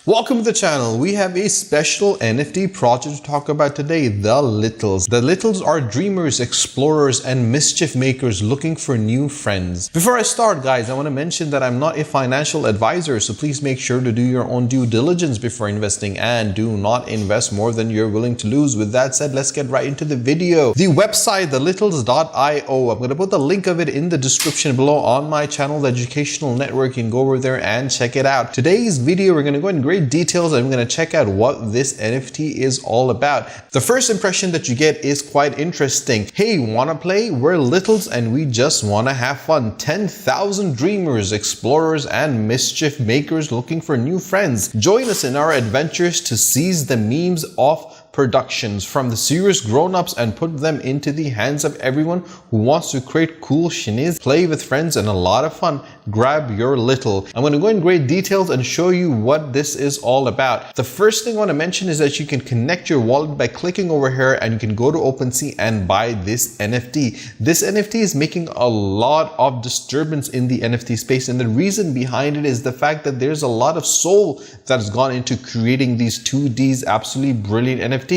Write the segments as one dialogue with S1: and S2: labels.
S1: Welcome to the channel. We have a special NFT project to talk about today, the Littles. The Littles are dreamers, explorers, and mischief makers looking for new friends. Before I start, guys, I want to mention that I'm not a financial advisor, so please make sure to do your own due diligence before investing and do not invest more than you're willing to lose. With that said, let's get right into the video. The website, thelittles.io, I'm going to put the link of it in the description below on my channel, The Educational Network. You can go over there and check it out. Today's video, we're going to go in great details and I'm going to check out what this NFT is all about. The first impression that you get is quite interesting. Hey, wanna play? We're Littles and we just wanna have fun. 10,000 dreamers, explorers, and mischief makers looking for new friends. Join us in our adventures to seize the memes of productions from the serious grown-ups and put them into the hands of everyone who wants to create cool shenanigans, play with friends, and a lot of fun. Grab your little. I'm going to go in great details and show you what this is all about. The first thing I want to mention is that you can connect your wallet by clicking over here and you can go to OpenSea and buy this NFT. This NFT is making a lot of disturbance in the NFT space, and the reason behind it is the fact that there's a lot of soul that has gone into creating these 2Ds absolutely brilliant NFTs.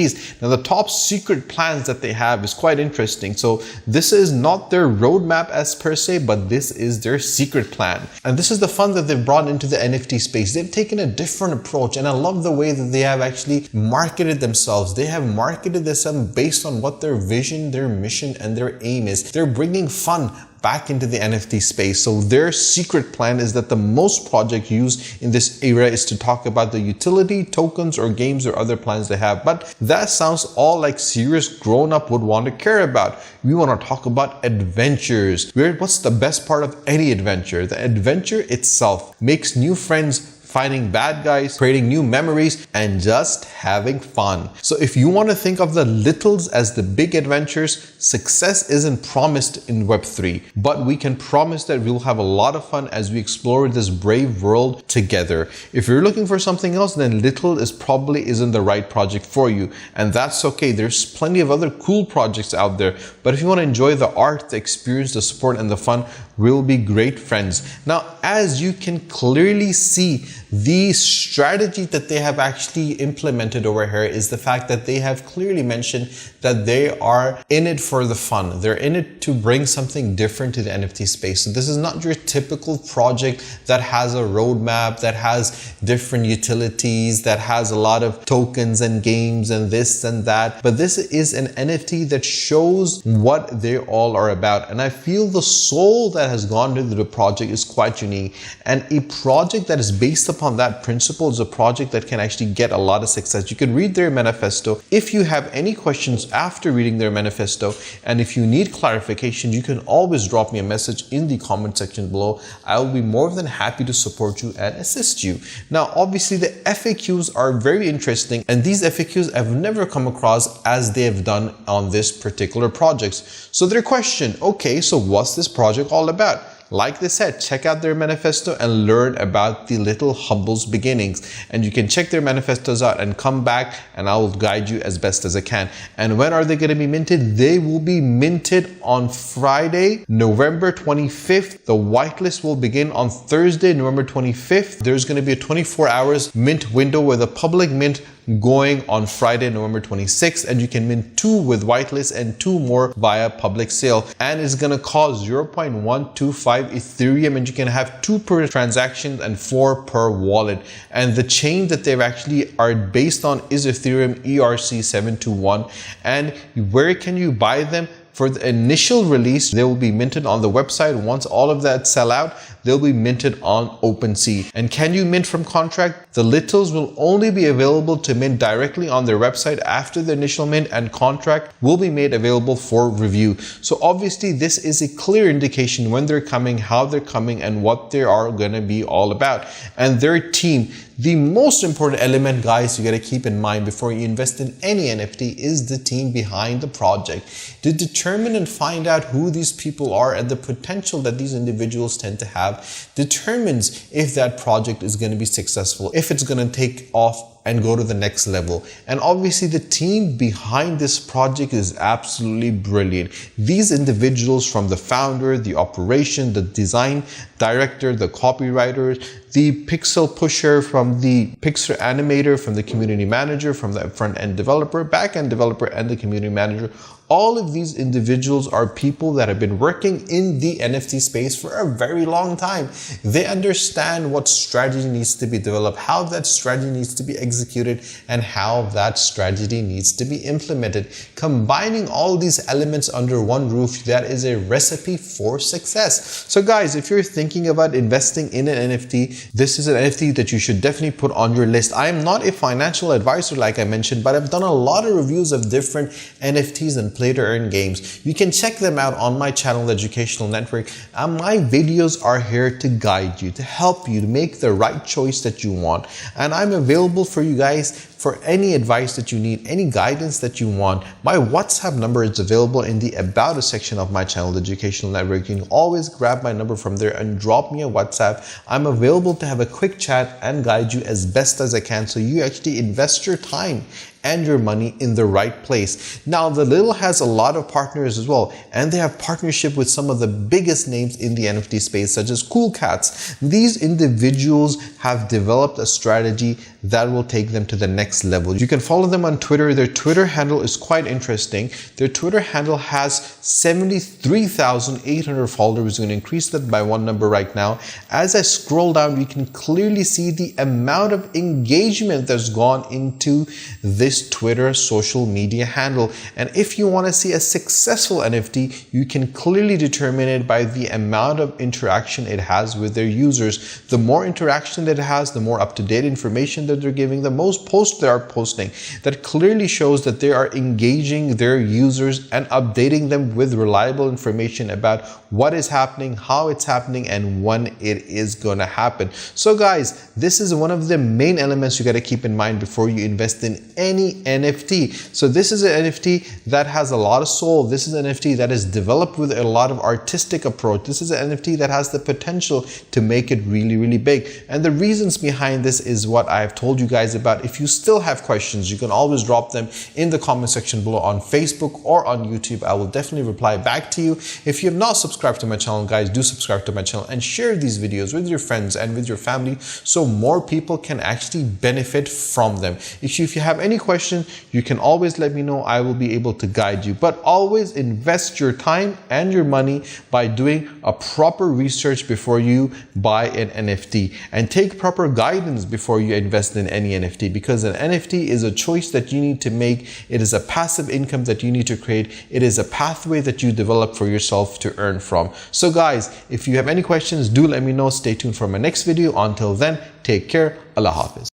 S1: Now, the top secret plans that they have is quite interesting. So this is not their roadmap as per se, but this is their secret plan. And this is the fun that they've brought into the NFT space. They've taken a different approach, and I love the way that they have actually marketed themselves. They have marketed themselves based on what their vision, their mission, and their aim is. They're bringing fun back into the NFT space. So their secret plan is that the most project used in this era is to talk about the utility, tokens, or games or other plans they have. But that sounds all like serious grown-up would want to care about. We want to talk about adventures. What's the best part of any adventure? The adventure itself makes new friends, finding bad guys, creating new memories, and just having fun. So if you want to think of the Littles as the big adventures, success isn't promised in Web3, but we can promise that we'll have a lot of fun as we explore this brave world together. If you're looking for something else, then Little probably isn't the right project for you, and that's okay. There's plenty of other cool projects out there, but if you want to enjoy the art, the experience, the support, and the fun, we'll be great friends. Now, as you can clearly see, the strategy that they have actually implemented over here is the fact that they have clearly mentioned that they are in it for the fun. They're in it to bring something different to the NFT space. So this is not your typical project that has a roadmap, that has different utilities, that has a lot of tokens and games and this and that. But this is an NFT that shows what they all are about. And I feel the soul that has gone into the project is quite unique. And a project that is based upon that principle is a project that can actually get a lot of success. You can read their manifesto. If you have any questions after reading their manifesto, and if you need clarification, you can always drop me a message in the comment section below. I will be more than happy to support you and assist you. Now, obviously, the FAQs are very interesting, and these FAQs I've never come across as they have done on this particular project. So their question, okay, so what's this project all about? Like they said, check out their manifesto and learn about the Little Humble's beginnings. And you can check their manifestos out and come back and I will guide you as best as I can. And when are they going to be minted? They will be minted on Friday, November 25th. The whitelist will begin on Thursday, November 25th. There's going to be a 24 hours mint window with a public mint going on Friday, November 26th, and you can mint 2 with whitelist and 2 more via public sale, and it's going to cost 0.125 Ethereum, and you can have 2 per transaction and 4 per wallet. And the chain that they've actually are based on is Ethereum ERC721. And where can you buy them? For the initial release, they will be minted on the website. Once all of that sell out, they'll be minted on OpenSea. And can you mint from contract? The Littles will only be available to mint directly on their website after the initial mint, and contract will be made available for review. So obviously this is a clear indication when they're coming, how they're coming, and what they are going to be all about. And their team, the most important element, guys, you got to keep in mind before you invest in any NFT is the team behind the project. To determine and find out who these people are and the potential that these individuals tend to have determines if that project is going to be successful, if it's going to take off and go to the next level. And obviously the team behind this project is absolutely brilliant. These individuals, from the founder, the operation, the design director, the copywriter, the pixel pusher, from the pixel animator, from the community manager, from the front-end developer, back-end developer, and the community manager. All of these individuals are people that have been working in the NFT space for a very long time. They understand what strategy needs to be developed, how that strategy needs to be executed, and how that strategy needs to be implemented. Combining all these elements under one roof, that is a recipe for success. So guys, if you're thinking about investing in an NFT, this is an NFT that you should definitely put on your list. I am not a financial advisor, like I mentioned, but I've done a lot of reviews of different NFTs and play to earn games. You can check them out on my channel, the Educational Network, and my videos are here to guide you, to help you to make the right choice that you want. And I'm available for you guys for any advice that you need, any guidance that you want. My WhatsApp number is available in the About Us section of my channel, the Educational Network. You can always grab my number from there and drop me a WhatsApp. I'm available to have a quick chat and guide you as best as I can, so you actually invest your time and your money in the right place. Now, the Little has a lot of partners as well, and they have partnership with some of the biggest names in the NFT space, such as Cool Cats. These individuals have developed a strategy that will take them to the next level. You can follow them on Twitter. Their Twitter handle is quite interesting. Their Twitter handle has 73,800 followers. We're going to increase that by one number right now. As I scroll down, you can clearly see the amount of engagement that's gone into this Twitter social media handle. And if you want to see a successful NFT, you can clearly determine it by the amount of interaction it has with their users. The more interaction that it has, the more up-to-date information that they're giving, the most posts they are posting. That clearly shows that they are engaging their users and updating them with reliable information about what is happening, how it's happening, and when it is going to happen. So guys, this is one of the main elements you got to keep in mind before you invest in any NFT. So this is an NFT that has a lot of soul. This is an NFT that is developed with a lot of artistic approach. This is an NFT that has the potential to make it really, really big. And the reasons behind this is what I've told you guys about. If you still have questions, you can always drop them in the comment section below on Facebook or on YouTube. I will definitely reply back to you. If you have not subscribed to my channel, guys, do subscribe to my channel and share these videos with your friends and with your family so more people can actually benefit from them. If you have any questions, you can always let me know. I will be able to guide you. But always invest your time and your money by doing a proper research before you buy an NFT, and take proper guidance before you invest in any NFT, because an NFT is a choice that you need to make. It is a passive income that you need to create. It is a pathway that you develop for yourself to earn from. So guys, if you have any questions, do let me know. Stay tuned for my next video. Until then, take care. Allah Hafiz.